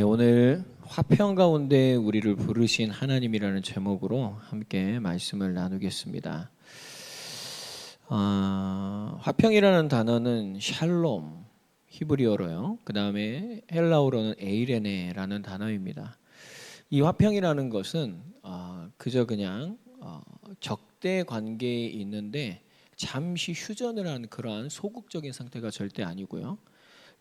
오늘 화평 가운데 우리를 부르신 하나님이라는 제목으로 함께 말씀을 나누겠습니다. 화평이라는 단어는 샬롬, 히브리어로요. 그 다음에 헬라어로는 에이레네라는 단어입니다. 이 화평이라는 것은 그저 그냥 적대 관계에 있는데 잠시 휴전을 한 그러한 소극적인 상태가 절대 아니고요.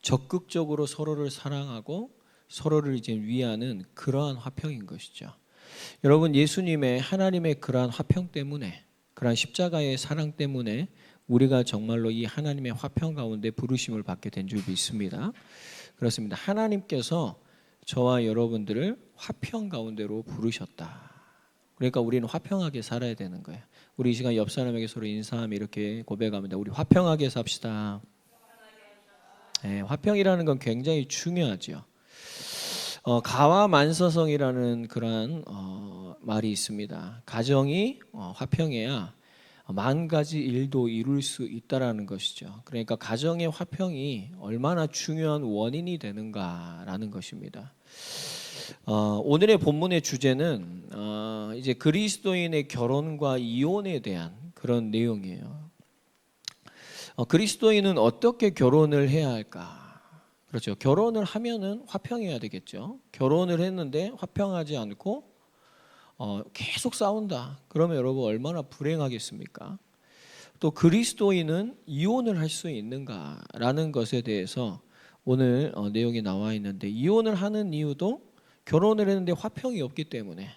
적극적으로 서로를 사랑하고 서로를 이제 위하는 그러한 화평인 것이죠. 여러분, 예수님의 하나님의 그러한 화평 때문에, 그러한 십자가의 사랑 때문에 우리가 정말로 이 하나님의 화평 가운데 부르심을 받게 된 줄 믿습니다. 그렇습니다. 하나님께서 저와 여러분들을 화평 가운데로 부르셨다. 그러니까 우리는 화평하게 살아야 되는 거예요. 우리 이 시간 옆 사람에게 서로 인사하며 이렇게 고백합니다. 우리 화평하게 삽시다. 네, 화평이라는 건 굉장히 중요하죠. 가와만서성이라는 그러한 말이 있습니다. 가정이 화평해야 만 가지 일도 이룰 수 있다라는 것이죠. 그러니까 가정의 화평이 얼마나 중요한 원인이 되는가라는 것입니다. 오늘의 본문의 주제는 이제 그리스도인의 결혼과 이혼에 대한 그런 내용이에요. 그리스도인은 어떻게 결혼을 해야 할까? 그렇죠. 결혼을 하면은 화평해야 되겠죠. 결혼을 했는데 화평하지 않고 계속 싸운다. 그러면 여러분 얼마나 불행하겠습니까? 또 그리스도인은 이혼을 할 수 있는가라는 것에 대해서 오늘 내용이 나와 있는데, 이혼을 하는 이유도 결혼을 했는데 화평이 없기 때문에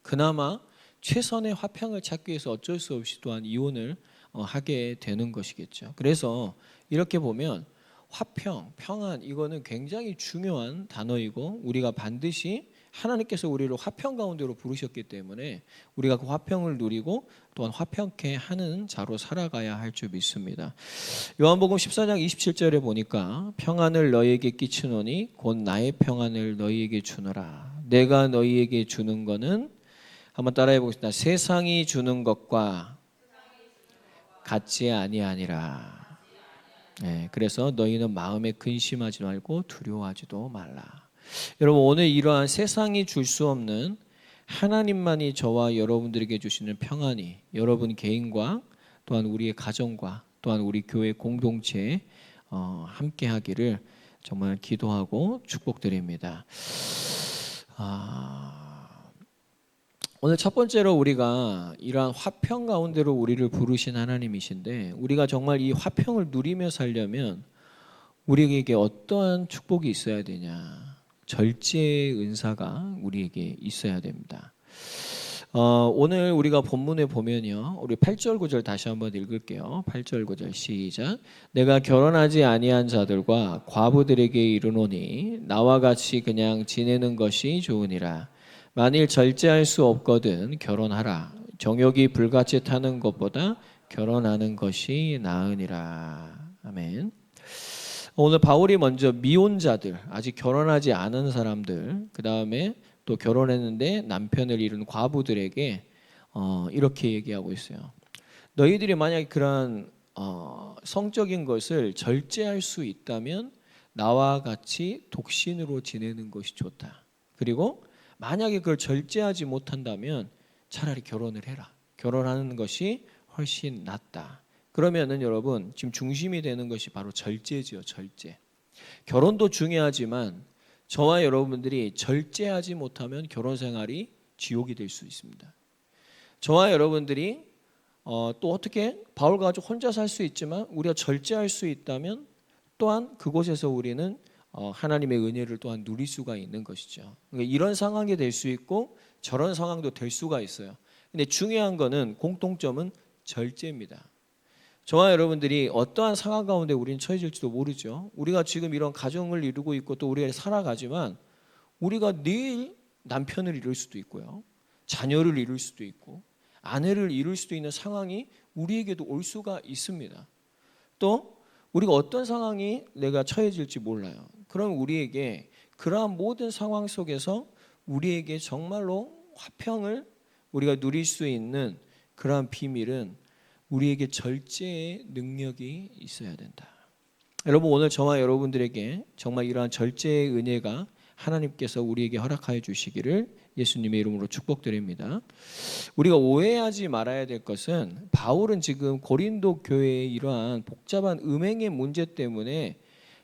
그나마 최선의 화평을 찾기 위해서 어쩔 수 없이 또한 이혼을 하게 되는 것이겠죠. 그래서 이렇게 보면 화평, 평안, 이거는 굉장히 중요한 단어이고 우리가 반드시 하나님께서 우리를 화평 가운데로 부르셨기 때문에 우리가 그 화평을 누리고 또한 화평케 하는 자로 살아가야 할 줄 믿습니다. 요한복음 14장 27절에 보니까 평안을 너희에게 끼치노니 곧 나의 평안을 너희에게 주노라. 내가 너희에게 주는 것은, 한번 따라해 보겠습니다. 세상이 주는 것과 같지 아니하니라. 네, 그래서 너희는 마음에 근심하지 말고 두려워하지도 말라. 여러분, 오늘 이러한 세상이 줄 수 없는 하나님만이 저와 여러분들에게 주시는 평안이 여러분 개인과 또한 우리의 가정과 또한 우리 교회 공동체에 함께 하기를 정말 기도하고 축복드립니다. 오늘 첫 번째로 우리가 이러한 화평 가운데로 우리를 부르신 하나님이신데, 우리가 정말 이 화평을 누리며 살려면 우리에게 어떠한 축복이 있어야 되냐? 절제의 은사가 우리에게 있어야 됩니다. 오늘 우리가 본문에 보면요, 우리 8절 9절 다시 한번 읽을게요. 8절 9절 시작. 내가 결혼하지 아니한 자들과 과부들에게 이르노니 나와 같이 그냥 지내는 것이 좋으니라. 만일 절제할 수 없거든 결혼하라. 정욕이 불같이 타는 것보다 결혼하는 것이 나으니라. 아멘. 오늘 바울이 먼저 미혼자들, 아직 결혼하지 않은 사람들, 그 다음에 또 결혼했는데 남편을 잃은 과부들에게 이렇게 얘기하고 있어요. 너희들이 만약에 그런 성적인 것을 절제할 수 있다면 나와 같이 독신으로 지내는 것이 좋다. 그리고 만약에 그걸 절제하지 못한다면 차라리 결혼을 해라. 결혼하는 것이 훨씬 낫다. 그러면은 여러분, 지금 중심이 되는 것이 바로 절제지요. 절제. 결혼도 중요하지만 저와 여러분들이 절제하지 못하면 결혼 생활이 지옥이 될 수 있습니다. 저와 여러분들이 또 어떻게 바울과 가지고 혼자 살 수 있지만 우리가 절제할 수 있다면 또한 그곳에서 우리는 하나님의 은혜를 또한 누릴 수가 있는 것이죠. 그러니까 이런 상황이 될 수 있고 저런 상황도 될 수가 있어요. 근데 중요한 거는, 공통점은 절제입니다. 저와 여러분들이 어떠한 상황 가운데 우리는 처해질지도 모르죠. 우리가 지금 이런 가정을 이루고 있고 또 우리가 살아가지만 우리가 내일 남편을 잃을 수도 있고요, 자녀를 잃을 수도 있고 아내를 잃을 수도 있는 상황이 우리에게도 올 수가 있습니다. 또 우리가 어떤 상황이 내가 처해질지 몰라요. 그럼 우리에게 그러한 모든 상황 속에서 우리에게 정말로 화평을 우리가 누릴 수 있는 그러한 비밀은 우리에게 절제의 능력이 있어야 된다. 여러분, 오늘 저와 여러분들에게 정말 이러한 절제의 은혜가 하나님께서 우리에게 허락하여 주시기를 예수님의 이름으로 축복드립니다. 우리가 오해하지 말아야 될 것은 바울은 지금 고린도 교회의 이러한 복잡한 음행의 문제 때문에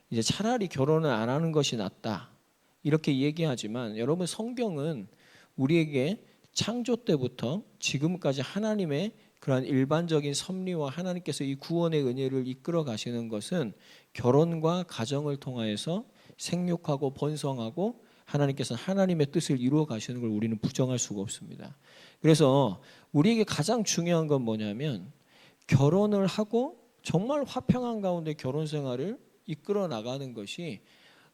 이제 차라리 결혼을 안 하는 것이 낫다 이렇게 얘기하지만, 여러분 성경은 우리에게 창조 때부터 지금까지 하나님의 그러한 일반적인 섭리와 하나님께서 이 구원의 은혜를 이끌어 가시는 것은 결혼과 가정을 통하여서 생육하고 번성하고 하나님께서 하나님의 뜻을 이루어 가시는 걸 우리는 부정할 수가 없습니다. 그래서 우리에게 가장 중요한 건 뭐냐면, 결혼을 하고 정말 화평한 가운데 결혼 생활을 이끌어 나가는 것이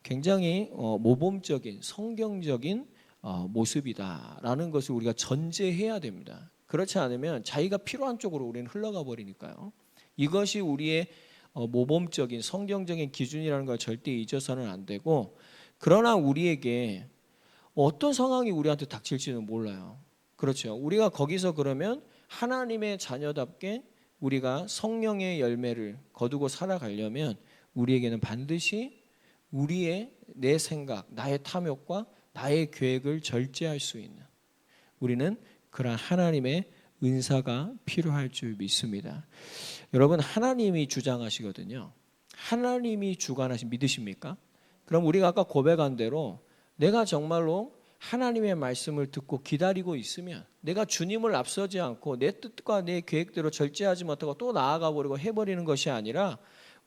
굉장히 모범적인 성경적인 모습이다라는 것을 우리가 전제해야 됩니다. 그렇지 않으면 자기가 필요한 쪽으로 우리는 흘러가 버리니까요. 이것이 우리의 모범적인 성경적인 기준이라는 걸 절대 잊어서는 안 되고, 그러나 우리에게 어떤 상황이 우리한테 닥칠지는 몰라요. 그렇죠. 우리가 거기서 그러면 하나님의 자녀답게 우리가 성령의 열매를 거두고 살아가려면 우리에게는 반드시 우리의 내 생각, 나의 탐욕과 나의 계획을 절제할 수 있는, 우리는 그러한 하나님의 은사가 필요할 줄 믿습니다. 여러분, 하나님이 주장하시거든요. 하나님이 주관하신, 믿으십니까? 그럼 우리가 아까 고백한 대로 내가 정말로 하나님의 말씀을 듣고 기다리고 있으면, 내가 주님을 앞서지 않고 내 뜻과 내 계획대로 절제하지 못하고 또 나아가 버리고 해버리는 것이 아니라,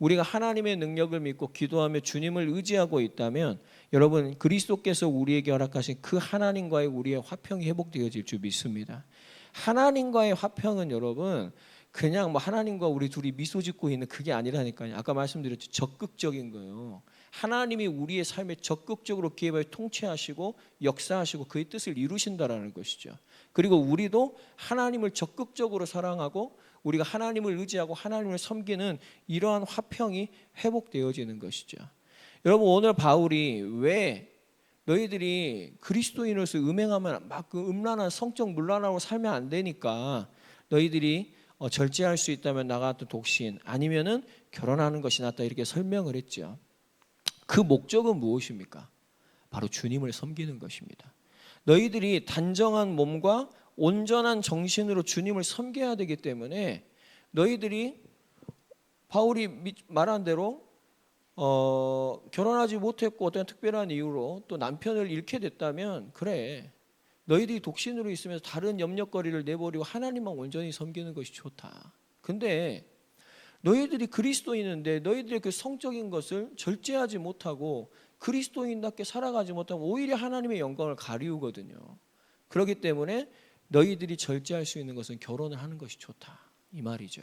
우리가 하나님의 능력을 믿고 기도하며 주님을 의지하고 있다면, 여러분 그리스도께서 우리에게 허락하신 그 하나님과의 우리의 화평이 회복되어질 줄 믿습니다. 하나님과의 화평은 여러분 그냥 뭐 하나님과 우리 둘이 미소 짓고 있는 그게 아니라니까요. 아까 말씀드렸죠. 적극적인 거예요. 하나님이 우리의 삶에 적극적으로 개입하여 통치하시고 역사하시고 그의 뜻을 이루신다라는 것이죠. 그리고 우리도 하나님을 적극적으로 사랑하고 우리가 하나님을 의지하고 하나님을 섬기는 이러한 화평이 회복되어지는 것이죠. 여러분, 오늘 바울이 왜 너희들이 그리스도인으로서 음행하면 막 그 음란한 성적 문란하고 살면 안 되니까 너희들이 절제할 수 있다면 나 같은 독신 아니면은 결혼하는 것이 낫다 이렇게 설명을 했죠. 그 목적은 무엇입니까? 바로 주님을 섬기는 것입니다. 너희들이 단정한 몸과 온전한 정신으로 주님을 섬겨야 되기 때문에, 너희들이 바울이 말한 대로 결혼하지 못했고 어떤 특별한 이유로 또 남편을 잃게 됐다면, 그래 너희들이 독신으로 있으면서 다른 염려거리를 내버리고 하나님만 온전히 섬기는 것이 좋다. 근데 너희들이 그리스도인인데 너희들의 그 성적인 것을 절제하지 못하고 그리스도인답게 살아가지 못하면 오히려 하나님의 영광을 가리우거든요. 그렇기 때문에 너희들이 절제할 수 있는 것은 결혼을 하는 것이 좋다, 이 말이죠.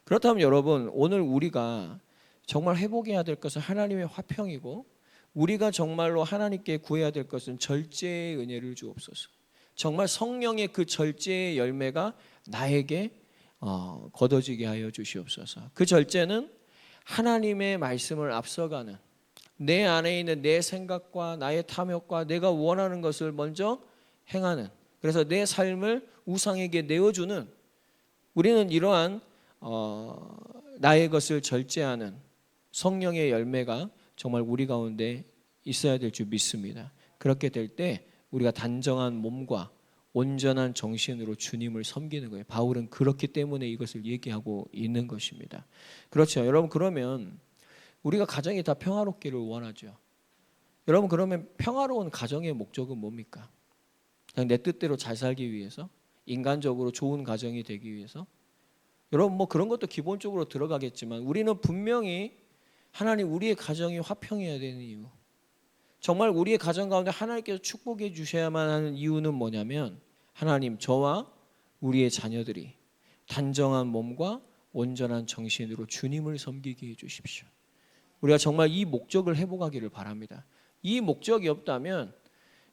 그렇다면 여러분, 오늘 우리가 정말 회복해야 될 것은 하나님의 화평이고, 우리가 정말로 하나님께 구해야 될 것은 절제의 은혜를 주옵소서. 정말 성령의 그 절제의 열매가 나에게 거둬지게 하여 주시옵소서. 그 절제는 하나님의 말씀을 앞서가는, 내 안에 있는 내 생각과 나의 탐욕과 내가 원하는 것을 먼저 행하는, 그래서 내 삶을 우상에게 내어주는, 우리는 이러한 나의 것을 절제하는 성령의 열매가 정말 우리 가운데 있어야 될 줄 믿습니다. 그렇게 될 때 우리가 단정한 몸과 온전한 정신으로 주님을 섬기는 거예요. 바울은 그렇기 때문에 이것을 얘기하고 있는 것입니다. 그렇죠. 여러분, 그러면 우리가 가정이 다 평화롭기를 원하죠. 여러분, 그러면 평화로운 가정의 목적은 뭡니까? 그냥 내 뜻대로 잘 살기 위해서, 인간적으로 좋은 가정이 되기 위해서? 여러분, 뭐 그런 것도 기본적으로 들어가겠지만, 우리는 분명히 하나님, 우리의 가정이 화평해야 되는 이유, 정말 우리의 가정 가운데 하나님께서 축복해 주셔야만 하는 이유는 뭐냐면, 하나님, 저와 우리의 자녀들이 단정한 몸과 온전한 정신으로 주님을 섬기게 해 주십시오. 우리가 정말 이 목적을 회복하기를 바랍니다. 이 목적이 없다면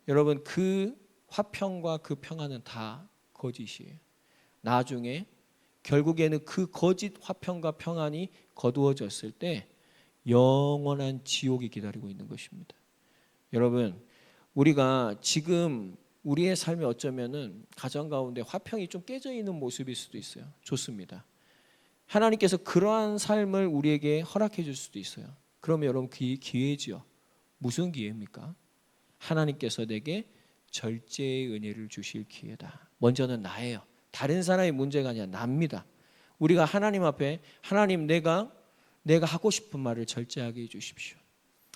여러분, 그 화평과 그 평안은 다 거짓이에요. 나중에 결국에는 그 거짓 화평과 평안이 거두어졌을 때 영원한 지옥이 기다리고 있는 것입니다. 여러분, 우리가 지금 우리의 삶이 어쩌면은 가정 가운데 화평이 좀 깨져 있는 모습일 수도 있어요. 좋습니다. 하나님께서 그러한 삶을 우리에게 허락해 줄 수도 있어요. 그러면 여러분, 그 기회지요. 무슨 기회입니까? 하나님께서 내게 절제의 은혜를 주실 기회다. 먼저는 나예요. 다른 사람의 문제가 아니라 납니다. 우리가 하나님 앞에 하나님 내가 하고 싶은 말을 절제하게 해주십시오.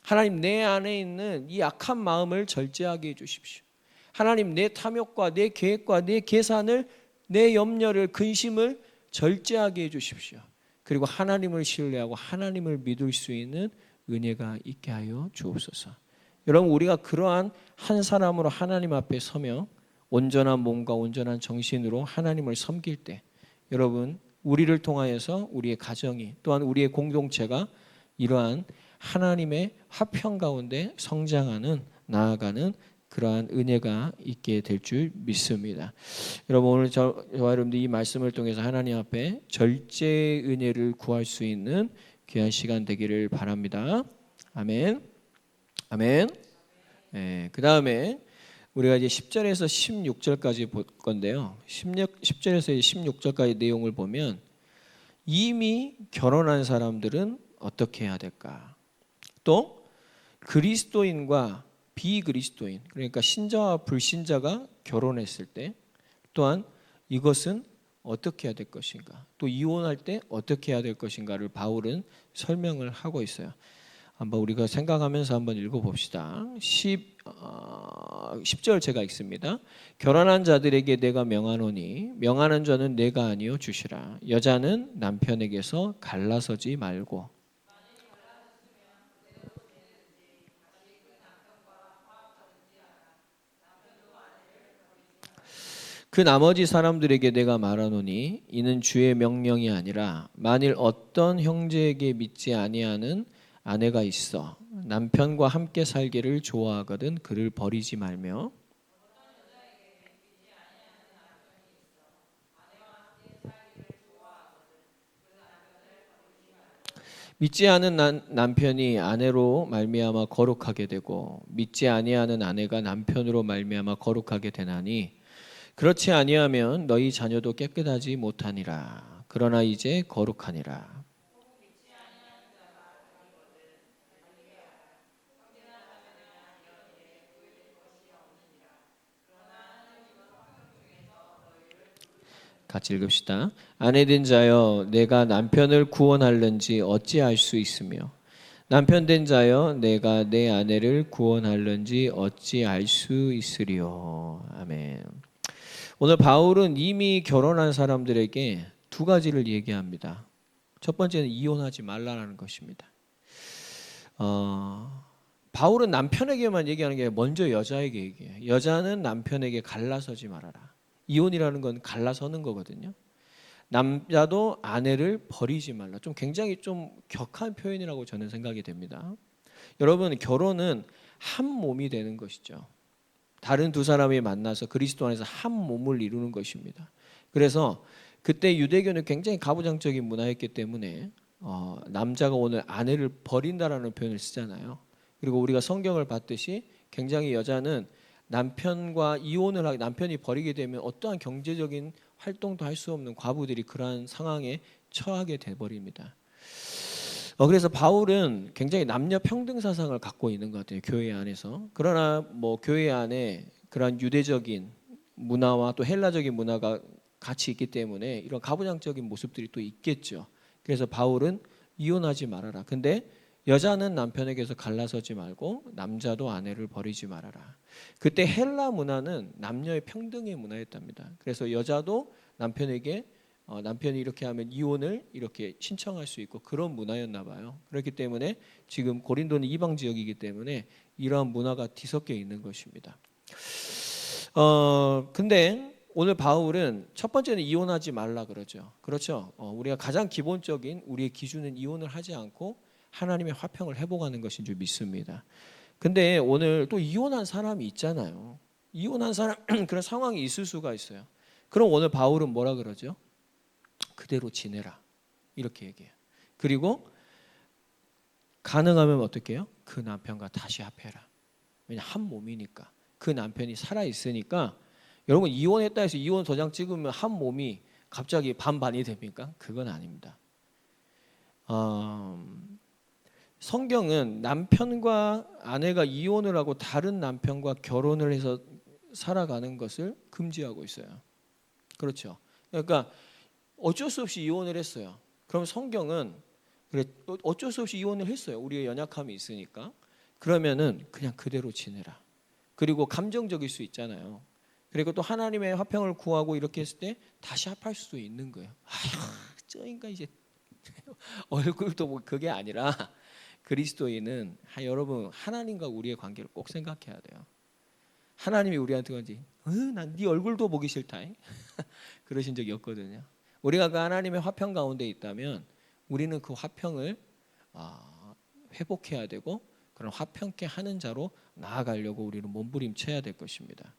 하나님 내 안에 있는 이 악한 마음을 절제하게 해주십시오. 하나님 내 탐욕과 내 계획과 내 계산을 내 염려를 근심을 절제하게 해주십시오. 그리고 하나님을 신뢰하고 하나님을 믿을 수 있는 은혜가 있게 하여 주옵소서. 여러분 우리가 그러한 한 사람으로 하나님 앞에 서며 온전한 몸과 온전한 정신으로 하나님을 섬길 때 여러분 우리를 통하여서 우리의 가정이 또한 우리의 공동체가 이러한 하나님의 화평 가운데 성장하는 나아가는 그러한 은혜가 있게 될 줄 믿습니다. 여러분 오늘 저와 여러분들 이 말씀을 통해서 하나님 앞에 절제의 은혜를 구할 수 있는 귀한 시간 되기를 바랍니다. 아멘. 아멘. 네, 그 다음에 우리가 이제 10절에서 16절까지 볼 건데요. 10절에서 16절까지 내용을 보면 이미 결혼한 사람들은 어떻게 해야 될까? 또 그리스도인과 비그리스도인, 그러니까 신자와 불신자가 결혼했을 때 또한 이것은 어떻게 해야 될 것인가? 또 이혼할 때 어떻게 해야 될 것인가를 바울은 설명을 하고 있어요. 한번 우리가 생각하면서 한번 읽어봅시다. 10절 제가 읽습니다. 결혼한 자들에게 내가 명하노니 명하는 자는 내가 아니요 주시라. 여자는 남편에게서 갈라서지 말고 그 나머지 사람들에게 내가 말하노니 이는 주의 명령이 아니라 만일 어떤 형제에게 믿지 아니하는 아내가 있어 남편과 함께 살기를 좋아하거든 그를 버리지 말며 믿지 않은 남편이 아내로 말미암아 거룩하게 되고 믿지 아니하는 아내가 남편으로 말미암아 거룩하게 되나니 그렇지 아니하면 너희 자녀도 깨끗하지 못하니라. 그러나 이제 거룩하니라. 같이 읽읍시다. 아내된 자여 내가 남편을 구원할는지 어찌 알 수 있으며 남편된 자여 내가 내 아내를 구원할는지 어찌 알 수 있으리요. 아멘. 오늘 바울은 이미 결혼한 사람들에게 두 가지를 얘기합니다. 첫 번째는 이혼하지 말라는 것입니다. 바울은 남편에게만 얘기하는 게 먼저 여자에게 얘기해요. 여자는 남편에게 갈라서지 말아라. 이혼이라는 건 갈라서는 거거든요. 남자도 아내를 버리지 말라. 좀 굉장히 좀 격한 표현이라고 저는 생각이 됩니다. 여러분 결혼은 한 몸이 되는 것이죠. 다른 두 사람이 만나서 그리스도 안에서 한 몸을 이루는 것입니다. 그래서 그때 유대교는 굉장히 가부장적인 문화였기 때문에 남자가 오늘 아내를 버린다라는 표현을 쓰잖아요. 그리고 우리가 성경을 봤듯이 굉장히 여자는 남편과 이혼을 하게 남편이 버리게 되면 어떠한 경제적인 활동도 할 수 없는 과부들이 그러한 상황에 처하게 돼버립니다. 그래서 바울은 굉장히 남녀 평등 사상을 갖고 있는 것 같아요. 교회 안에서. 그러나 뭐 교회 안에 그런 유대적인 문화와 또 헬라적인 문화가 같이 있기 때문에 이런 가부장적인 모습들이 또 있겠죠. 그래서 바울은 이혼하지 말아라. 근데 여자는 남편에게서 갈라서지 말고 남자도 아내를 버리지 말아라. 그때 헬라 문화는 남녀의 평등의 문화였답니다. 그래서 여자도 남편에게 남편이 이렇게 하면 이혼을 이렇게 신청할 수 있고 그런 문화였나 봐요. 그렇기 때문에 지금 고린도는 이방 지역이기 때문에 이러한 문화가 뒤섞여 있는 것입니다. 근데 오늘 바울은 첫 번째는 이혼하지 말라 그러죠. 그렇죠. 우리가 가장 기본적인 우리의 기준은 이혼을 하지 않고 하나님의 화평을 회복하는 것인 줄 믿습니다. 근데 오늘 또 이혼한 사람이 있잖아요. 이혼한 사람 그런 상황이 있을 수가 있어요. 그럼 오늘 바울은 뭐라 그러죠? 그대로 지내라 이렇게 얘기해요. 그리고 가능하면 어떻게 해요? 그 남편과 다시 합해라. 왜냐 한 몸이니까 그 남편이 살아 있으니까. 여러분 이혼했다 해서 이혼 도장 찍으면 한 몸이 갑자기 반반이 됩니까? 그건 아닙니다. 성경은 남편과 아내가 이혼을 하고 다른 남편과 결혼을 해서 살아가는 것을 금지하고 있어요. 그렇죠. 그러니까 어쩔 수 없이 이혼을 했어요. 그럼 성경은 그래 어쩔 수 없이 이혼을 했어요. 우리의 연약함이 있으니까. 그러면은 그냥 그대로 지내라. 그리고 감정적일 수 있잖아요. 그리고 또 하나님의 화평을 구하고 이렇게 했을 때 다시 합할 수도 있는 거예요. 아휴, 저 인간 이제 얼굴도 뭐 그게 아니라 그리스도인은 여러분 하나님과 우리의 관계를 꼭 생각해야 돼요. 하나님이 우리한테 그런지 난 네 얼굴도 보기 싫다 그러신 적이 없거든요. 우리가 그 하나님의 화평 가운데 있다면 우리는 그 화평을 회복해야 되고 그런 화평케 하는 자로 나아가려고 우리는 몸부림쳐야 될 것입니다.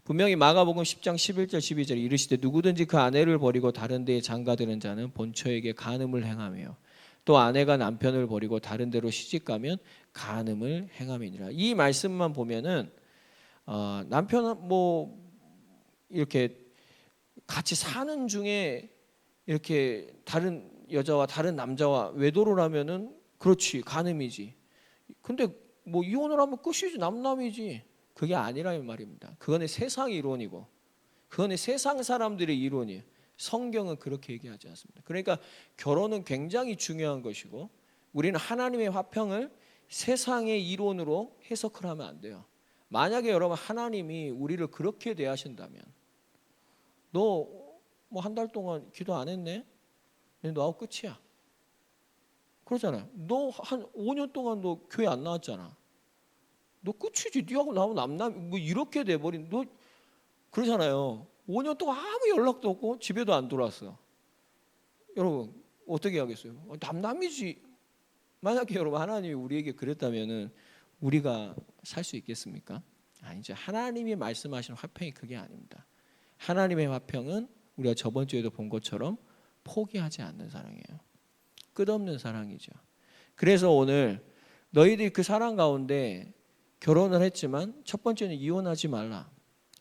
분명히 마가복음 10장 11절 12절 이르시되 누구든지 그 아내를 버리고 다른 데에 장가드는 자는 본처에게 간음을 행하며 또 아내가 남편을 버리고 다른 데로 시집가면 간음을 행함이니라. 이 말씀만 보면은 남편은 뭐 이렇게 같이 사는 중에 이렇게 다른 여자와 다른 남자와 외도를 하면은 그렇지 간음이지. 근데 뭐 이혼을 하면 끝이지 남남이지. 그게 아니라는 말입니다. 그거는 세상 이론이고 그거는 세상 사람들의 이론이에요. 성경은 그렇게 얘기하지 않습니다. 그러니까 결혼은 굉장히 중요한 것이고 우리는 하나님의 화평을 세상의 이론으로 해석을 하면 안 돼요. 만약에 여러분 하나님이 우리를 그렇게 대하신다면 너 뭐 한 달 동안 기도 안 했네? 너하고 끝이야. 그러잖아요. 너 한 5년 동안 너 교회 안 나왔잖아. 너 끝이지. 니하고 나하고 남남 뭐 이렇게 돼버린 너 그러잖아요. 5년 동안 아무 연락도 없고 집에도 안 들어왔어. 여러분 어떻게 하겠어요? 남남이지. 만약에 여러분 하나님이 우리에게 그랬다면은 우리가 살 수 있겠습니까? 아니죠. 하나님이 말씀하시는 화평이 그게 아닙니다. 하나님의 화평은 우리가 저번 주에도 본 것처럼 포기하지 않는 사랑이에요. 끝없는 사랑이죠. 그래서 오늘 너희들이 그 사랑 가운데 결혼을 했지만 첫 번째는 이혼하지 말라.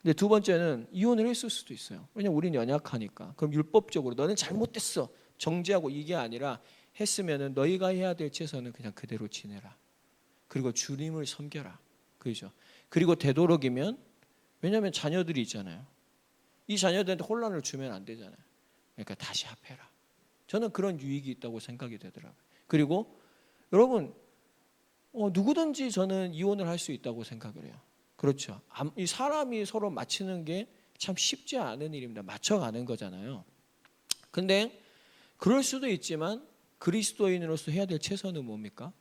근데 두 번째는 이혼을 했을 수도 있어요. 왜냐면 우리는 연약하니까. 그럼 율법적으로 너는 잘못됐어. 정죄하고 이게 아니라 했으면은 너희가 해야 될 최선은 그냥 그대로 지내라. 그리고 주님을 섬겨라. 그죠? 그리고 되도록이면 왜냐하면 자녀들이 있잖아요. 이 자녀들한테 혼란을 주면 안 되잖아요. 그러니까 다시 합해라. 저는 그런 유익이 있다고 생각이 되더라고요. 그리고 여러분 누구든지 저는 이혼을 할 수 있다고 생각을 해요. 그렇죠. 이 사람이 서로 맞추는 게 참 쉽지 않은 일입니다. 맞춰가는 거잖아요. 근데 그럴 수도 있지만 그리스도인으로서 해야 될 최선은 뭡니까?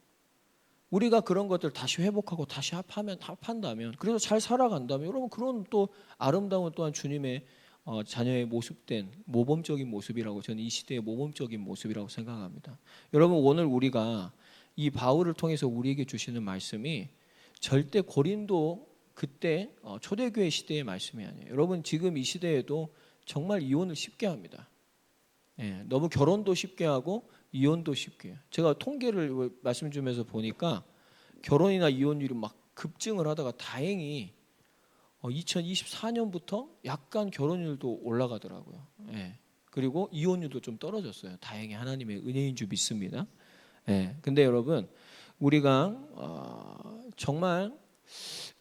우리가 그런 것들 다시 회복하고 다시 합한다면 그래서 잘 살아간다면 여러분 그런 또 아름다운 또한 주님의 자녀의 모습된 모범적인 모습이라고 저는 이 시대의 모범적인 모습이라고 생각합니다. 여러분 오늘 우리가 이 바울을 통해서 우리에게 주시는 말씀이 절대 고린도 그때 초대교회 시대의 말씀이 아니에요. 여러분 지금 이 시대에도 정말 이혼을 쉽게 합니다. 너무 결혼도 쉽게 하고 이혼도 쉽게 해요. 제가 통계를 말씀 주면서 보니까 결혼이나 이혼율이 막 급증을 하다가 다행히 2024년부터 약간 결혼율도 올라가더라고요. 그리고 이혼율도 좀 떨어졌어요. 다행히 하나님의 은혜인 줄 믿습니다. 근데 여러분 우리가 정말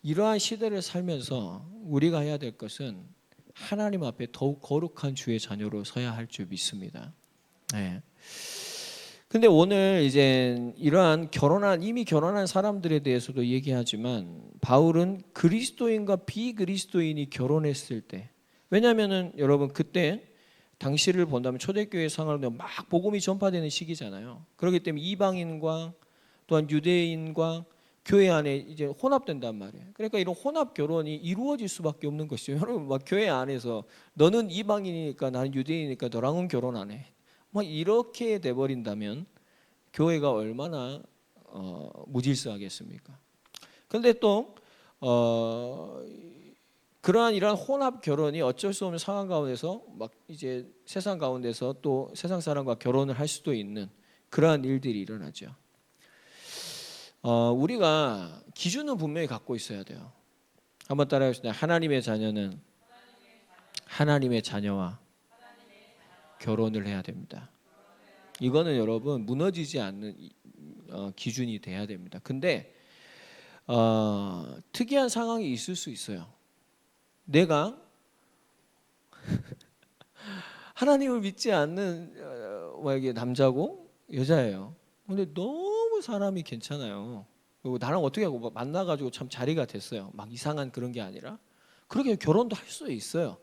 이러한 시대를 살면서 우리가 해야 될 것은 하나님 앞에 더욱 거룩한 주의 자녀로 서야 할 줄 믿습니다. 근데 오늘 이제 이러한 이미 결혼한 사람들에 대해서도 얘기하지만 바울은 그리스도인과 비그리스도인이 결혼했을 때 왜냐하면은 여러분 그때 당시를 본다면 초대교회 상황을 막 복음이 전파되는 시기잖아요. 그렇기 때문에 이방인과 또한 유대인과 교회 안에 이제 혼합된단 말이에요. 그러니까 이런 혼합 결혼이 이루어질 수밖에 없는 것이죠. 여러분 막 교회 안에서 너는 이방인이니까 나는 유대인이니까 너랑은 결혼 안 해. 뭐 이렇게 돼 버린다면 교회가 얼마나 무질서하겠습니까? 그런데 또 이러한 혼합 결혼이 어쩔 수 없는 상황 가운데서 막 이제 세상 가운데서 또 세상 사람과 결혼을 할 수도 있는 그러한 일들이 일어나죠. 우리가 기준은 분명히 갖고 있어야 돼요. 한번 따라해보시죠. 하나님의 자녀는 하나님의 자녀와 결혼을 해야 됩니다. 이거는 여러분 무너지지 않는 기준이 돼야 됩니다. 근데 특이한 상황이 있을 수 있어요. 내가 하나님을 믿지 않는 이게 남자고 여자예요. 근데 너무 사람이 괜찮아요. 그리고 나랑 어떻게 하고 만나가지고 참 자리가 됐어요. 막 이상한 그런 게 아니라 그렇게 결혼도 할 수 있어요.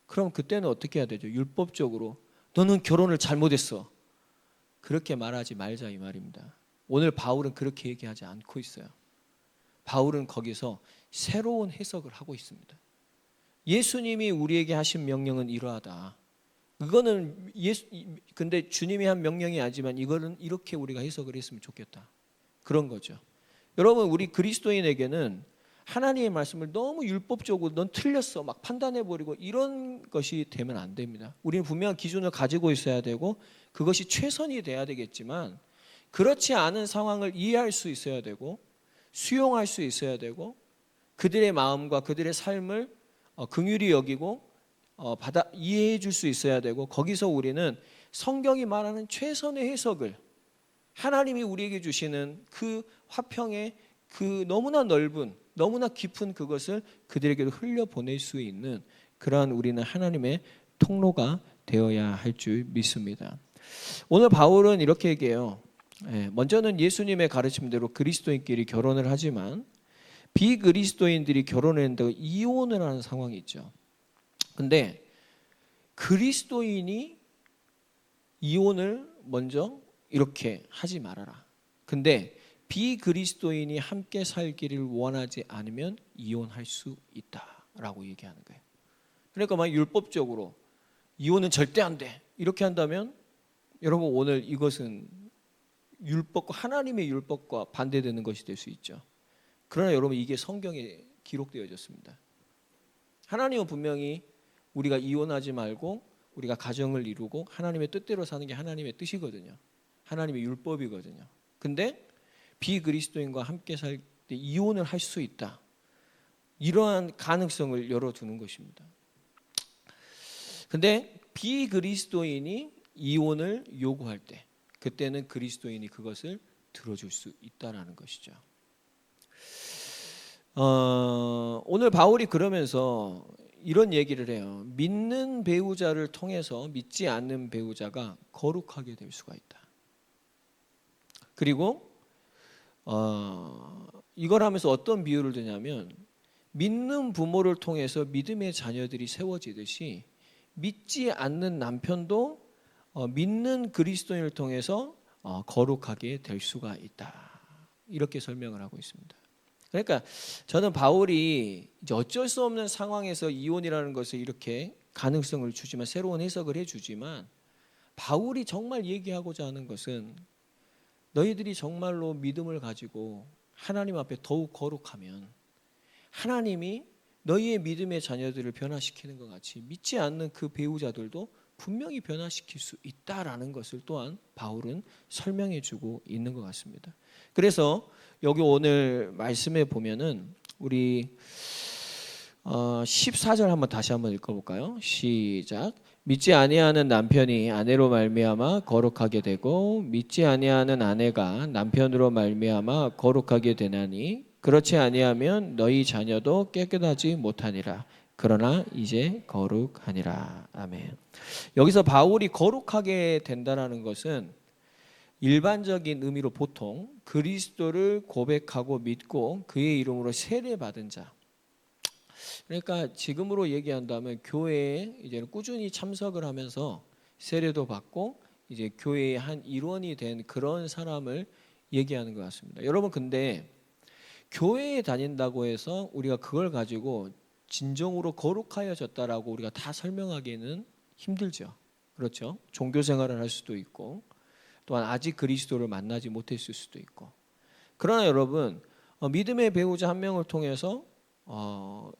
그럼 그때는 어떻게 해야 되죠? 율법적으로 너는 결혼을 잘못했어. 그렇게 말하지 말자 이 말입니다. 오늘 바울은 그렇게 얘기하지 않고 있어요. 바울은 거기서 새로운 해석을 하고 있습니다. 예수님이 우리에게 하신 명령은 이러하다. 이거는 근데 주님이 한 명령이 아니지만 이거는 이렇게 우리가 해석을 했으면 좋겠다. 그런 거죠. 여러분, 우리 그리스도인에게는 하나님의 말씀을 너무 율법적으로 넌 틀렸어 막 판단해버리고 이런 것이 되면 안 됩니다. 우리는 분명한 기준을 가지고 있어야 되고 그것이 최선이 돼야 되겠지만 그렇지 않은 상황을 이해할 수 있어야 되고 수용할 수 있어야 되고 그들의 마음과 그들의 삶을 긍휼히 여기고 이해해 줄 수 있어야 되고 거기서 우리는 성경이 말하는 최선의 해석을 하나님이 우리에게 주시는 그 화평의 그 너무나 넓은 너무나 깊은 그것을 그들에게도 흘려보낼 수 있는 그러한 우리는 하나님의 통로가 되어야 할 줄 믿습니다. 오늘 바울은 이렇게 얘기해요. 먼저는 예수님의 가르침대로 그리스도인끼리 결혼을 하지만 비그리스도인들이 결혼을 한다고 이혼을 하는 상황이 있죠. 근데 그리스도인이 이혼을 먼저 이렇게 하지 말아라. 근데 비그리스도인이 함께 살기를 원하지 않으면 이혼할 수 있다라고 얘기하는 거예요. 그러니까 막 율법적으로 이혼은 절대 안 돼. 이렇게 한다면 여러분 오늘 이것은 율법과 하나님의 율법과 반대되는 것이 될 수 있죠. 그러나 여러분 이게 성경에 기록되어졌습니다. 하나님은 분명히 우리가 이혼하지 말고 우리가 가정을 이루고 하나님의 뜻대로 사는 게 하나님의 뜻이거든요. 하나님의 율법이거든요. 근데 비그리스도인과 함께 살 때 이혼을 할 수 있다. 이러한 가능성을 열어두는 것입니다. 근데 비그리스도인이 이혼을 요구할 때 그때는 그리스도인이 그것을 들어줄 수 있다라는 것이죠. 오늘 바울이 그러면서 이런 얘기를 해요. 믿는 배우자를 통해서 믿지 않는 배우자가 거룩하게 될 수가 있다. 그리고 이걸 하면서 어떤 비유를 드냐면 믿는 부모를 통해서 믿음의 자녀들이 세워지듯이 믿지 않는 남편도 믿는 그리스도인을 통해서 거룩하게 될 수가 있다. 이렇게 설명을 하고 있습니다. 그러니까 저는 바울이 이제 어쩔 수 없는 상황에서 이혼이라는 것을 이렇게 가능성을 주지만 새로운 해석을 해주지만 바울이 정말 얘기하고자 하는 것은 너희들이 정말로 믿음을 가지고 하나님 앞에 더욱 거룩하면 하나님이 너희의 믿음의 자녀들을 변화시키는 것 같이 믿지 않는 그 배우자들도 분명히 변화시킬 수 있다라는 것을 또한 바울은 설명해 주고 있는 것 같습니다. 그래서 여기 오늘 말씀에 보면은 우리 14절 한번 다시 한번 읽어볼까요? 시작. 믿지 아니하는 남편이 아내로 말미암아 거룩하게 되고 믿지 아니하는 아내가 남편으로 말미암아 거룩하게 되나니 그렇지 아니하면 너희 자녀도 깨끗하지 못하니라. 그러나 이제 거룩하니라. 아멘. 여기서 바울이 거룩하게 된다라는 것은 일반적인 의미로 보통 그리스도를 고백하고 믿고 그의 이름으로 세례받은 자. 그러니까 지금으로 얘기한다면 교회에 이제는 꾸준히 참석을 하면서 세례도 받고 이제 교회의 한 일원이 된 그런 사람을 얘기하는 것 같습니다. 여러분 근데 교회에 다닌다고 해서 우리가 그걸 가지고 진정으로 거룩하여졌다라고 우리가 다 설명하기는 힘들죠. 그렇죠? 종교 생활을 할 수도 있고 또한 아직 그리스도를 만나지 못했을 수도 있고. 그러나 여러분 믿음의 배우자 한 명을 통해서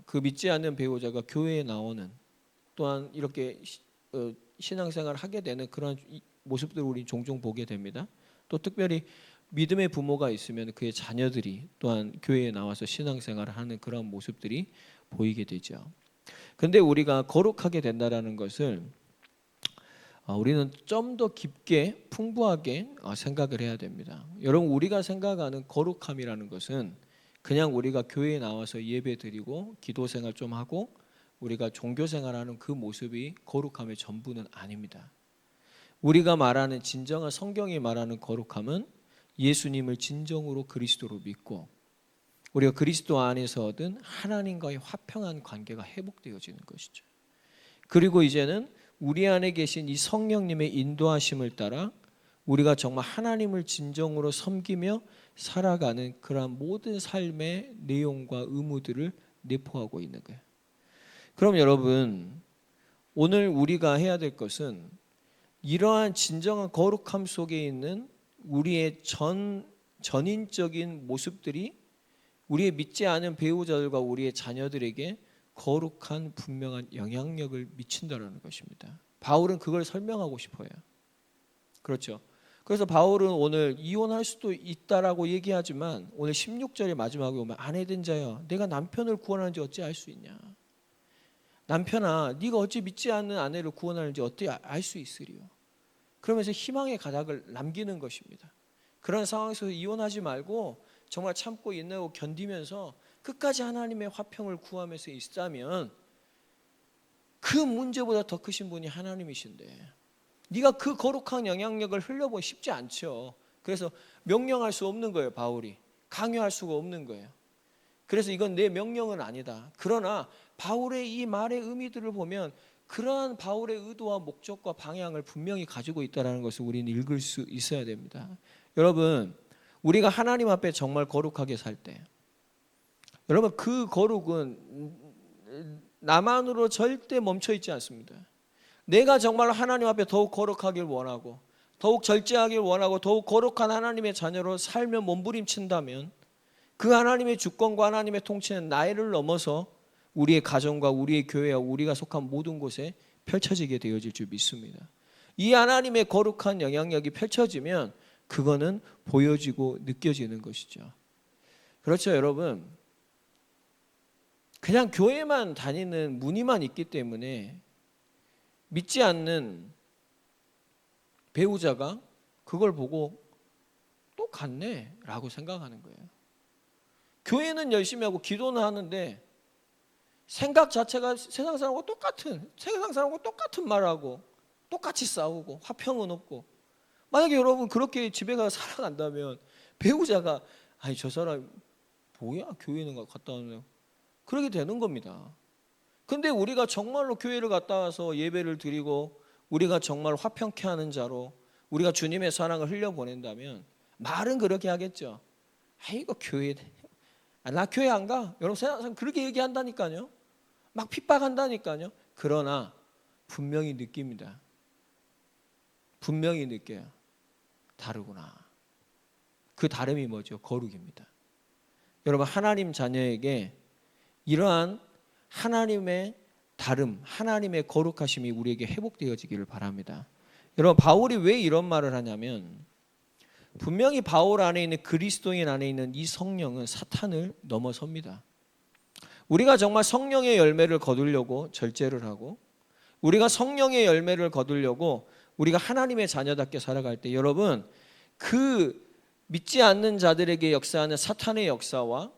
그 믿지 않는 배우자가 교회에 나오는 또한 이렇게 신앙생활을 하게 되는 그런 모습들을 우리 종종 보게 됩니다. 또 특별히 믿음의 부모가 있으면 그의 자녀들이 또한 교회에 나와서 신앙생활을 하는 그런 모습들이 보이게 되죠. 근데 우리가 거룩하게 된다라는 것을 우리는 좀 더 깊게 풍부하게 생각을 해야 됩니다. 여러분, 우리가 생각하는 거룩함이라는 것은 그냥 우리가 교회에 나와서 예배 드리고 기도 생활 좀 하고 우리가 종교 생활하는 그 모습이 거룩함의 전부는 아닙니다. 우리가 말하는 진정한 성경이 말하는 거룩함은 예수님을 진정으로 그리스도로 믿고 우리가 그리스도 안에서 얻은 하나님과의 화평한 관계가 회복되어지는 것이죠. 그리고 이제는 우리 안에 계신 이 성령님의 인도하심을 따라 우리가 정말 하나님을 진정으로 섬기며 살아가는 그러한 모든 삶의 내용과 의무들을 내포하고 있는 거예요. 그럼 여러분, 오늘 우리가 해야 될 것은 이러한 진정한 거룩함 속에 있는 우리의 전인적인 모습들이 우리의 믿지 않은 배우자들과 우리의 자녀들에게 거룩한 분명한 영향력을 미친다는 것입니다. 바울은 그걸 설명하고 싶어요. 그렇죠. 그래서 바울은 오늘 이혼할 수도 있다라고 얘기하지만 오늘 16절의 마지막에 보면 아내된 자여 내가 남편을 구원하는지 어찌 알 수 있냐. 남편아 네가 어찌 믿지 않는 아내를 구원하는지 어떻게 알 수 있으리요. 그러면서 희망의 가닥을 남기는 것입니다. 그런 상황에서 이혼하지 말고 정말 참고 인내하고 견디면서 끝까지 하나님의 화평을 구하면서 있다면 그 문제보다 더 크신 분이 하나님이신데 네가 그 거룩한 영향력을 흘려보기 쉽지 않죠. 그래서 명령할 수 없는 거예요. 바울이 강요할 수가 없는 거예요. 그래서 이건 내 명령은 아니다. 그러나 바울의 이 말의 의미들을 보면 그러한 바울의 의도와 목적과 방향을 분명히 가지고 있다는 것을 우리는 읽을 수 있어야 됩니다. 여러분, 우리가 하나님 앞에 정말 거룩하게 살 때 여러분 그 거룩은 나만으로 절대 멈춰 있지 않습니다. 내가 정말 하나님 앞에 더욱 거룩하길 원하고 더욱 절제하길 원하고 더욱 거룩한 하나님의 자녀로 살며 몸부림친다면 그 하나님의 주권과 하나님의 통치는 나이를 넘어서 우리의 가정과 우리의 교회와 우리가 속한 모든 곳에 펼쳐지게 되어질 줄 믿습니다. 이 하나님의 거룩한 영향력이 펼쳐지면 그거는 보여지고 느껴지는 것이죠. 그렇죠, 여러분. 그냥 교회만 다니는 무늬만 있기 때문에 믿지 않는 배우자가 그걸 보고 또 갔네 라고 생각하는 거예요. 교회는 열심히 하고 기도는 하는데 생각 자체가 세상 사람과 똑같은 말하고 똑같이 싸우고 화평은 없고 만약에 여러분 그렇게 집에 가서 살아간다면 배우자가 아니 저 사람 뭐야 교회는 갔다 오는 그렇게 되는 겁니다. 근데 우리가 정말로 교회를 갔다 와서 예배를 드리고 우리가 정말 화평케 하는 자로 우리가 주님의 사랑을 흘려보낸다면 말은 그렇게 하겠죠. 아이고 교회 나 교회 안 가. 여러분 세상 사람 그렇게 얘기한다니까요. 막 핍박한다니까요. 그러나 분명히 느낍니다. 분명히 느껴요. 다르구나. 그 다름이 뭐죠? 거룩입니다. 여러분 하나님 자녀에게 이러한 하나님의 다름, 하나님의 거룩하심이 우리에게 회복되어지기를 바랍니다. 여러분 바울이 왜 이런 말을 하냐면 분명히 바울 안에 있는 그리스도인 안에 있는 이 성령은 사탄을 넘어섭니다. 우리가 정말 성령의 열매를 거두려고 절제를 하고 우리가 성령의 열매를 거두려고 우리가 하나님의 자녀답게 살아갈 때 여러분 그 믿지 않는 자들에게 역사하는 사탄의 역사와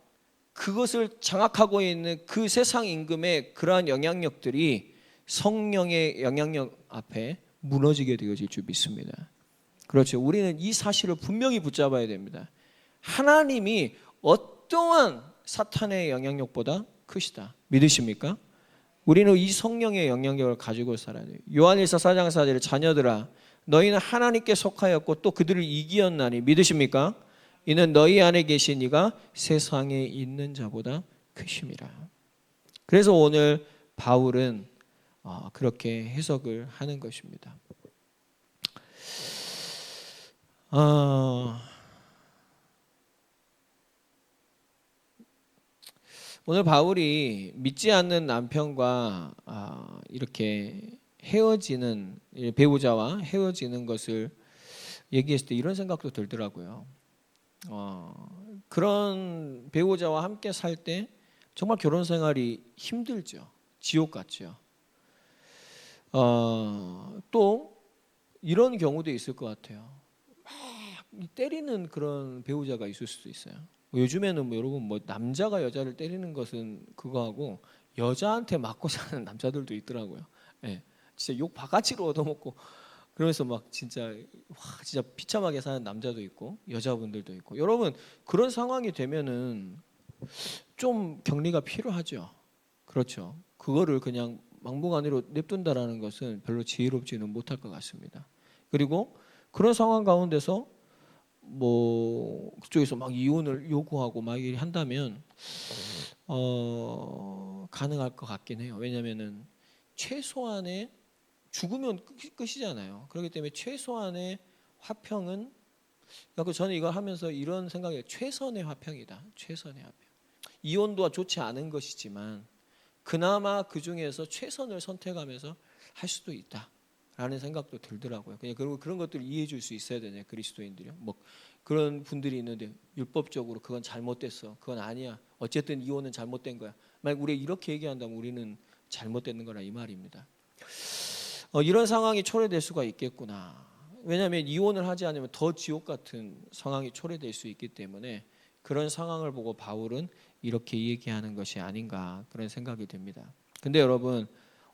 그것을 장악하고 있는 그 세상 임금의 그러한 영향력들이 성령의 영향력 앞에 무너지게 되어질 줄 믿습니다. 그렇죠. 우리는 이 사실을 분명히 붙잡아야 됩니다. 하나님이 어떠한 사탄의 영향력보다 크시다. 믿으십니까? 우리는 이 성령의 영향력을 가지고 살아야 돼요. 요한일서 4장 4절에 자녀들아 너희는 하나님께 속하였고 또 그들을 이기었나니 믿으십니까? 이는 너희 안에 계신 이가 세상에 있는 자보다 크심이라. 그래서 오늘 바울은 그렇게 해석을 하는 것입니다. 오늘 바울이 믿지 않는 남편과 이렇게 헤어지는 배우자와 헤어지는 것을 얘기했을 때 이런 생각도 들더라고요. 그런 배우자와 함께 살 때 정말 결혼 생활이 힘들죠. 지옥 같죠. 또 이런 경우도 있을 것 같아요. 막 때리는 그런 배우자가 있을 수도 있어요. 요즘에는 뭐 여러분 뭐 남자가 여자를 때리는 것은 그거하고 여자한테 맞고 사는 남자들도 있더라고요. 예, 진짜 욕 바가지로 얻어먹고 그러면서 막 진짜 진짜 비참하게 사는 남자도 있고 여자분들도 있고. 여러분 그런 상황이 되면은 좀 격리가 필요하죠. 그렇죠. 그거를 그냥 막무가내로 냅둔다라는 것은 별로 지혜롭지는 못할 것 같습니다. 그리고 그런 상황 가운데서 뭐 그쪽에서 막 이혼을 요구하고 막 이렇게 한다면 가능할 것 같긴 해요. 왜냐면은 최소한의 죽으면 끝이잖아요. 그렇기 때문에 최소한의 화평은, 그래서 저는 이걸 하면서 이런 생각이, 최선의 화평이다. 최선의 화평. 이혼도 좋지 않은 것이지만 그나마 그 중에서 최선을 선택하면서 할 수도 있다라는 생각도 들더라고요. 그리고 그런 것들을 이해해 줄 수 있어야 되냐, 그리스도인들이요. 뭐 그런 분들이 있는데 율법적으로 그건 잘못됐어, 그건 아니야, 어쨌든 이혼은 잘못된 거야. 만약 우리가 이렇게 얘기한다면 우리는 잘못된 거라 이 말입니다. 이런 상황이 초래될 수가 있겠구나. 왜냐하면 이혼을 하지 않으면 더 지옥 같은 상황이 초래될 수 있기 때문에 그런 상황을 보고 바울은 이렇게 얘기하는 것이 아닌가, 그런 생각이 듭니다. 근데 여러분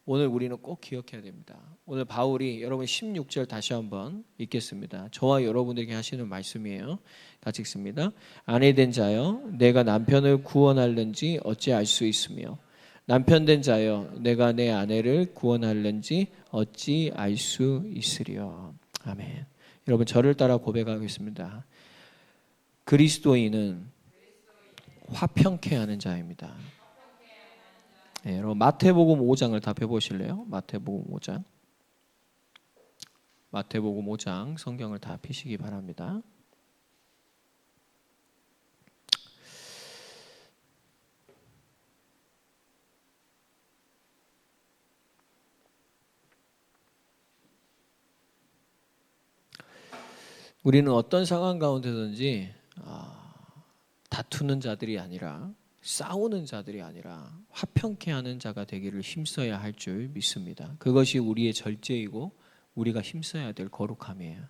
오늘 우리는 꼭 기억해야 됩니다. 오늘 바울이, 여러분 16절 다시 한번 읽겠습니다. 저와 여러분에게 하시는 말씀이에요. 같이 읽습니다. 아내된 자여 내가 남편을 구원할는지 어찌 알 수 있으며 남편된 자여 내가 내 아내를 구원할는지 어찌 알 수 있으리요. 아멘. 여러분 저를 따라 고백하겠습니다. 그리스도인은 화평케 하는 자입니다. 네, 여러분 마태복음 5장을 다 펴보실래요? 마태복음 5장. 마태복음 5장 성경을 다 펴시기 바랍니다. 우리는 어떤 상황 가운데든지 다투는 자들이 아니라, 싸우는 자들이 아니라 화평케 하는 자가 되기를 힘써야 할 줄 믿습니다. 그것이 우리의 절제이고 우리가 힘써야 될 거룩함이에요.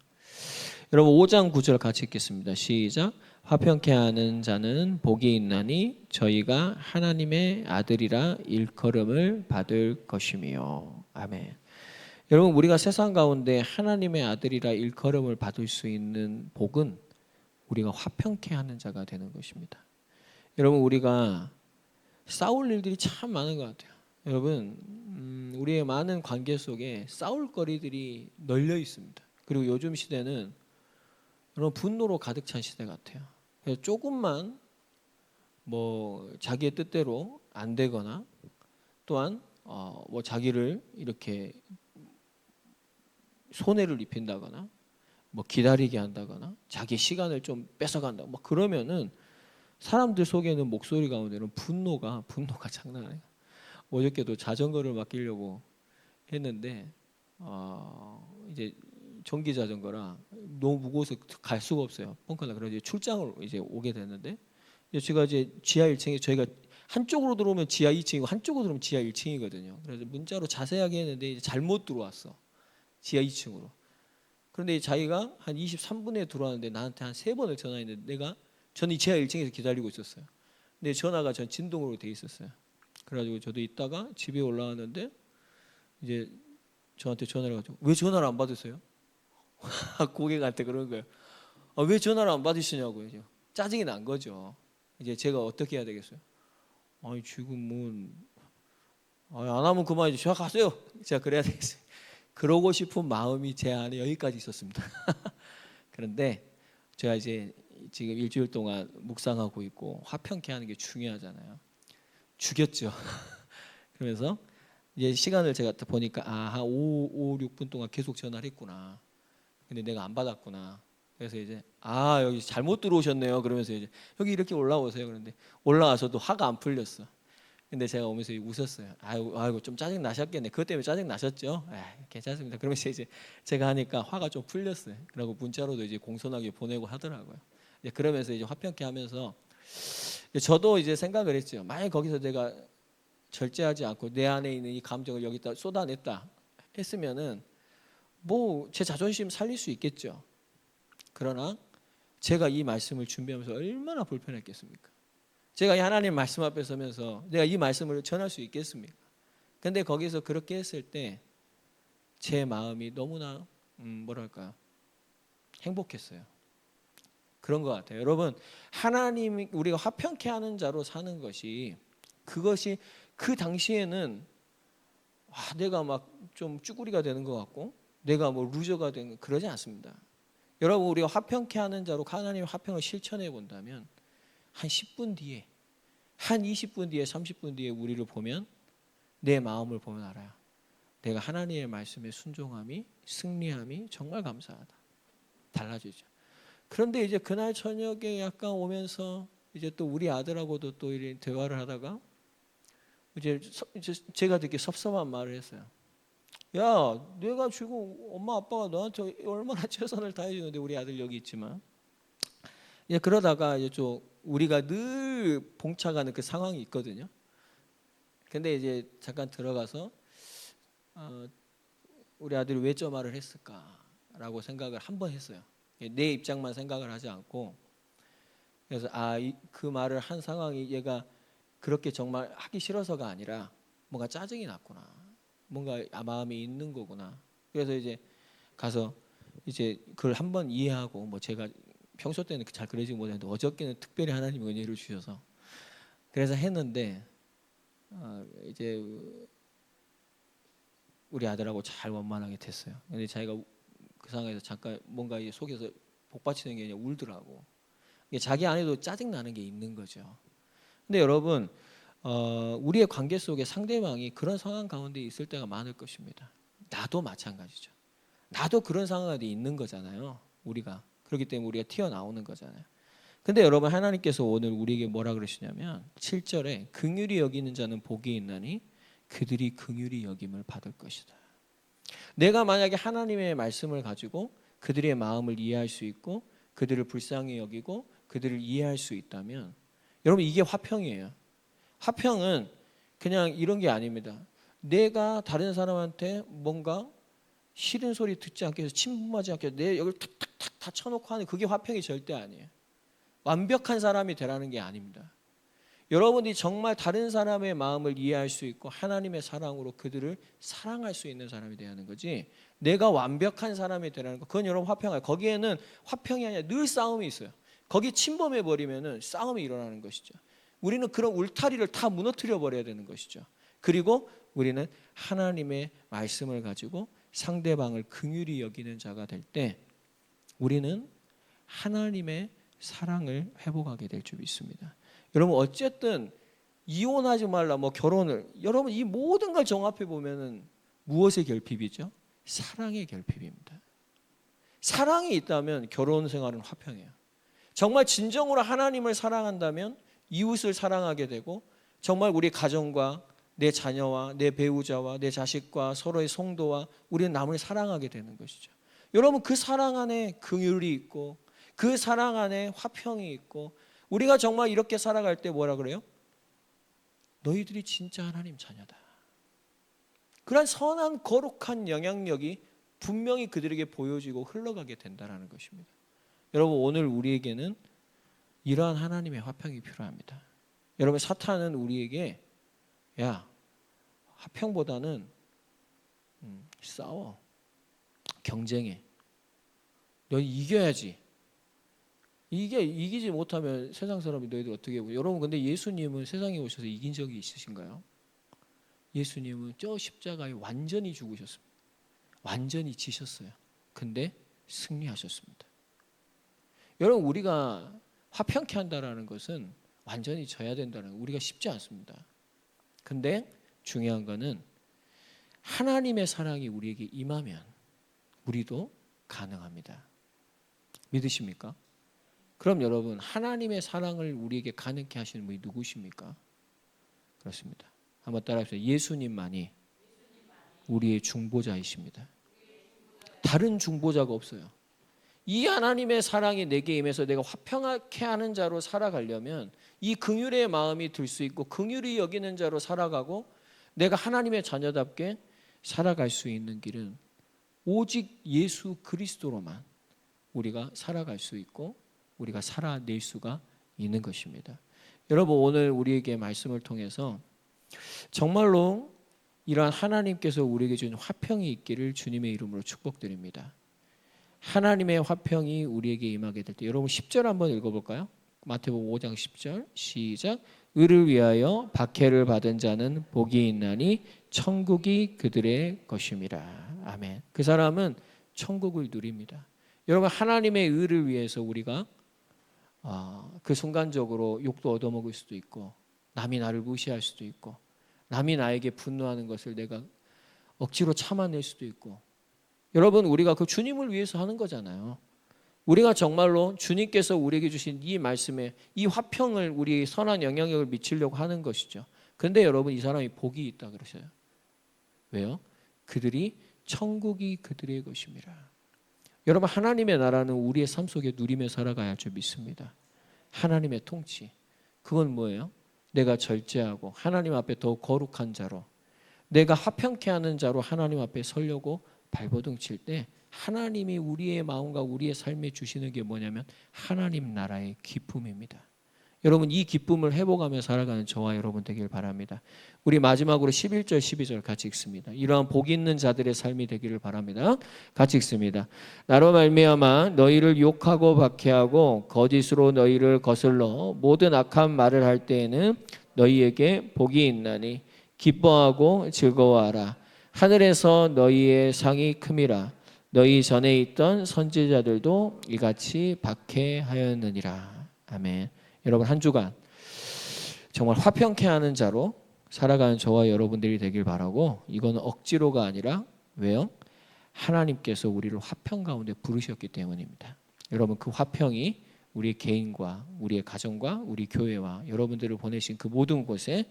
여러분 5장 9절 같이 읽겠습니다. 시작. 화평케 하는 자는 복이 있나니 저희가 하나님의 아들이라 일컬음을 받을 것이며. 아멘. 여러분 우리가 세상 가운데 하나님의 아들이라 일컬음을 받을 수 있는 복은 우리가 화평케 하는 자가 되는 것입니다. 여러분 우리가 싸울 일들이 참 많은 것 같아요. 여러분 우리의 많은 관계 속에 싸울 거리들이 널려 있습니다. 그리고 요즘 시대는 여러분 분노로 가득 찬 시대 같아요. 그래서 조금만 뭐 자기의 뜻대로 안 되거나, 또한 뭐 자기를 이렇게 손해를 입힌다거나, 뭐 기다리게 한다거나, 자기 시간을 좀 뺏어간다, 뭐 그러면은 사람들 속에는 목소리 가운데는 분노가 장난 아니에요. 어저께도 자전거를 맡기려고 했는데 이제 전기 자전거라 너무 무거워서 갈 수가 없어요. 펑크나. 그래서 출장을 이제 오게 됐는데, 제가 이제 지하 1층에, 저희가 한쪽으로 들어오면 지하 2층이고 한쪽으로 들어오면 지하 1층이거든요. 그래서 문자로 자세하게 했는데 이제 잘못 들어왔어. 지하 2층으로. 그런데 자기가 한 23분에 들어왔는데 나한테 한 3번을 전화했는데, 저는 지하 1층에서 기다리고 있었어요. 근데 전화가 전 진동으로 돼 있었어요. 그래가지고 저도 있다가 집에 올라왔는데 이제 저한테 전화를 가지고, 왜 전화를 안 받으세요? 고객한테 그런 거예요. 왜 전화를 안 받으시냐고요. 짜증이 난 거죠. 이제 제가 어떻게 해야 되겠어요? 아니 지금 뭐 안 하면 그만이지, 제가 가세요. 제가 그래야 되겠어요. 그러고 싶은 마음이 제 안에 여기까지 있었습니다. 그런데 제가 이제 지금 일주일 동안 묵상하고 있고 화평케 하는 게 중요하잖아요. 죽였죠. 그러면서 이제 시간을 제가 보니까 한 5, 6분 동안 계속 전화를 했구나. 근데 내가 안 받았구나. 그래서 이제 여기 잘못 들어오셨네요. 그러면서 이제 여기 이렇게 올라오세요. 그런데 올라와서도 화가 안 풀렸어. 근데 제가 오면서 웃었어요. 아이고 좀 짜증 나셨겠네. 그것 때문에 짜증 나셨죠? 괜찮습니다. 그러면서 이제 제가 하니까 화가 좀 풀렸어요. 그리고 문자로도 이제 공손하게 보내고 하더라고요. 이제 그러면서 이제 화평케 하면서 저도 이제 생각을 했죠. 만약 거기서 내가 절제하지 않고 내 안에 있는 이 감정을 여기다 쏟아냈다 했으면은 뭐 제 자존심 살릴 수 있겠죠. 그러나 제가 이 말씀을 준비하면서 얼마나 불편했겠습니까? 제가 이 하나님 말씀 앞에 서면서 내가 이 말씀을 전할 수 있겠습니까? 근데 거기서 그렇게 했을 때 제 마음이 너무나 뭐랄까요? 행복했어요. 그런 것 같아요. 여러분, 하나님이 우리가 화평케 하는 자로 사는 것이, 그것이 그 당시에는 내가 막 좀 쭈구리가 되는 것 같고 내가 뭐 루저가 되는, 그러지 않습니다. 여러분, 우리가 화평케 하는 자로 하나님의 화평을 실천해 본다면 한 10분 뒤에, 한 20분 뒤에, 30분 뒤에 우리를 보면, 내 마음을 보면 알아요. 내가 하나님의 말씀에 순종함이, 승리함이 정말 감사하다. 달라지죠. 그런데 이제 그날 저녁에 약간 오면서 이제 또 우리 아들하고도 또 이런 대화를 하다가 이제 제가 되게 섭섭한 말을 했어요. 야, 내가 지금 엄마 아빠가 너한테 얼마나 최선을 다해주는데, 우리 아들 여기 있지만. 이제 그러다가 이제 좀 우리가 늘 봉착하는 그 상황이 있거든요. 근데 이제 잠깐 들어가서 우리 아들이 왜 저 말을 했을까라고 생각을 한번 했어요. 내 입장만 생각을 하지 않고. 그래서 그 말을 한 상황이 얘가 그렇게 정말 하기 싫어서가 아니라 뭔가 짜증이 났구나, 뭔가 마음이 있는 거구나. 그래서 이제 가서 이제 그걸 한번 이해하고, 뭐 제가 평소 때는 잘 그러지 못했는데 어저께는 특별히 하나님이 은혜를 주셔서 그래서 했는데, 이제 우리 아들하고 잘 원만하게 됐어요. 근데 자기가 그 상황에서 잠깐 뭔가 속에서 복받치는 게 아니라 울더라고. 자기 안에도 짜증 나는 게 있는 거죠. 근데 여러분, 우리의 관계 속에 상대방이 그런 상황 가운데 있을 때가 많을 것입니다. 나도 마찬가지죠. 나도 그런 상황에 있는 거잖아요. 우리가. 그렇기 때문에 우리가 튀어나오는 거잖아요. 근데 여러분, 하나님께서 오늘 우리에게 뭐라 그러시냐면 7절에 긍휼히 여기는 자는 복이 있나니 그들이 긍휼히 여김을 받을 것이다. 내가 만약에 하나님의 말씀을 가지고 그들의 마음을 이해할 수 있고 그들을 불쌍히 여기고 그들을 이해할 수 있다면, 여러분, 이게 화평이에요. 화평은 그냥 이런 게 아닙니다. 내가 다른 사람한테 뭔가 싫은 소리 듣지 않게 해서, 침범하지 않게 해서 내 여기를 탁탁탁 다 쳐놓고 하는, 그게 화평이 절대 아니에요. 완벽한 사람이 되라는 게 아닙니다. 여러분이 정말 다른 사람의 마음을 이해할 수 있고 하나님의 사랑으로 그들을 사랑할 수 있는 사람이 되어야 하는 거지, 내가 완벽한 사람이 되라는 거, 그건 여러분 화평이에요. 거기에는 화평이 아니라 늘 싸움이 있어요. 거기 침범해 버리면은 싸움이 일어나는 것이죠. 우리는 그런 울타리를 다 무너뜨려 버려야 되는 것이죠. 그리고 우리는 하나님의 말씀을 가지고 상대방을 긍휼히 여기는 자가 될 때 우리는 하나님의 사랑을 회복하게 될 줄 믿습니다. 여러분, 어쨌든 이혼하지 말라, 뭐 결혼을, 여러분 이 모든 걸 종합해 보면은 무엇의 결핍이죠? 사랑의 결핍입니다. 사랑이 있다면 결혼 생활은 화평해요. 정말 진정으로 하나님을 사랑한다면 이웃을 사랑하게 되고, 정말 우리 가정과 내 자녀와 내 배우자와 내 자식과 서로의 성도와 우리는 남을 사랑하게 되는 것이죠. 여러분, 그 사랑 안에 긍휼이 있고 그 사랑 안에 화평이 있고, 우리가 정말 이렇게 살아갈 때 뭐라 그래요? 너희들이 진짜 하나님 자녀다. 그런 선한 거룩한 영향력이 분명히 그들에게 보여지고 흘러가게 된다는 것입니다. 여러분, 오늘 우리에게는 이러한 하나님의 화평이 필요합니다. 여러분, 사탄은 우리에게 야, 화평보다는 싸워, 경쟁해, 너 이겨야지, 이기지 못하면 세상 사람이 너희들 어떻게 해요? 여러분, 근데 예수님은 세상에 오셔서 이긴 적이 있으신가요? 예수님은 저 십자가에 완전히 죽으셨습니다. 완전히 지셨어요. 근데 승리하셨습니다. 여러분, 우리가 화평케 한다라는 것은 완전히 져야 된다는 거, 우리가 쉽지 않습니다. 근데 중요한 거는 하나님의 사랑이 우리에게 임하면 우리도 가능합니다. 믿으십니까? 그럼 여러분, 하나님의 사랑을 우리에게 가능케 하시는 분이 누구십니까? 그렇습니다. 한번 따라합시다. 예수님만이 우리의 중보자이십니다. 다른 중보자가 없어요. 이 하나님의 사랑이 내게 임해서 내가 화평하게 하는 자로 살아가려면, 이 긍휼의 마음이 들 수 있고 긍휼히 여기는 자로 살아가고 내가 하나님의 자녀답게 살아갈 수 있는 길은 오직 예수 그리스도로만 우리가 살아갈 수 있고 우리가 살아낼 수가 있는 것입니다. 여러분, 오늘 우리에게 말씀을 통해서 정말로 이러한 하나님께서 우리에게 준 화평이 있기를 주님의 이름으로 축복드립니다. 하나님의 화평이 우리에게 임하게 될 때, 여러분 10절 한번 읽어볼까요? 마태복음 5장 10절 시작. 의를 위하여 박해를 받은 자는 복이 있나니 천국이 그들의 것임이라. 아멘. 그 사람은 천국을 누립니다. 여러분, 하나님의 의를 위해서 우리가 그 순간적으로 욕도 얻어먹을 수도 있고, 남이 나를 무시할 수도 있고, 남이 나에게 분노하는 것을 내가 억지로 참아낼 수도 있고, 여러분, 우리가 그 주님을 위해서 하는 거잖아요. 우리가 정말로 주님께서 우리에게 주신 이 말씀에 이 화평을 우리 선한 영향력을 미치려고 하는 것이죠. 그런데 여러분, 이 사람이 복이 있다 그러셔요. 왜요? 그들이 천국이 그들의 것입니다. 여러분, 하나님의 나라는 우리의 삶 속에 누리며 살아가야 할 줄 믿습니다. 하나님의 통치, 그건 뭐예요? 내가 절제하고 하나님 앞에 더 거룩한 자로, 내가 화평케 하는 자로 하나님 앞에 서려고 발버둥 칠 때 하나님이 우리의 마음과 우리의 삶에 주시는 게 뭐냐면 하나님 나라의 기쁨입니다. 여러분, 이 기쁨을 회복하며 살아가는 저와 여러분 되길 바랍니다. 우리 마지막으로 11절 12절 같이 읽습니다. 이러한 복 있는 자들의 삶이 되기를 바랍니다. 같이 읽습니다. 나로 말미암아 너희를 욕하고 박해하고 거짓으로 너희를 거슬러 모든 악한 말을 할 때에는 너희에게 복이 있나니 기뻐하고 즐거워하라. 하늘에서 너희의 상이 큼이라. 너희 전에 있던 선지자들도 이같이 박해하였느니라. 아멘. 여러분, 한 주간 정말 화평케 하는 자로 살아가는 저와 여러분들이 되길 바라고, 이건 억지로가 아니라 왜요? 하나님께서 우리를 화평 가운데 부르셨기 때문입니다. 여러분, 그 화평이 우리 개인과 우리의 가정과 우리 교회와 여러분들을 보내신 그 모든 곳에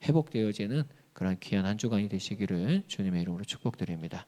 회복되어지는 그런 귀한 한 주간이 되시기를 주님의 이름으로 축복드립니다.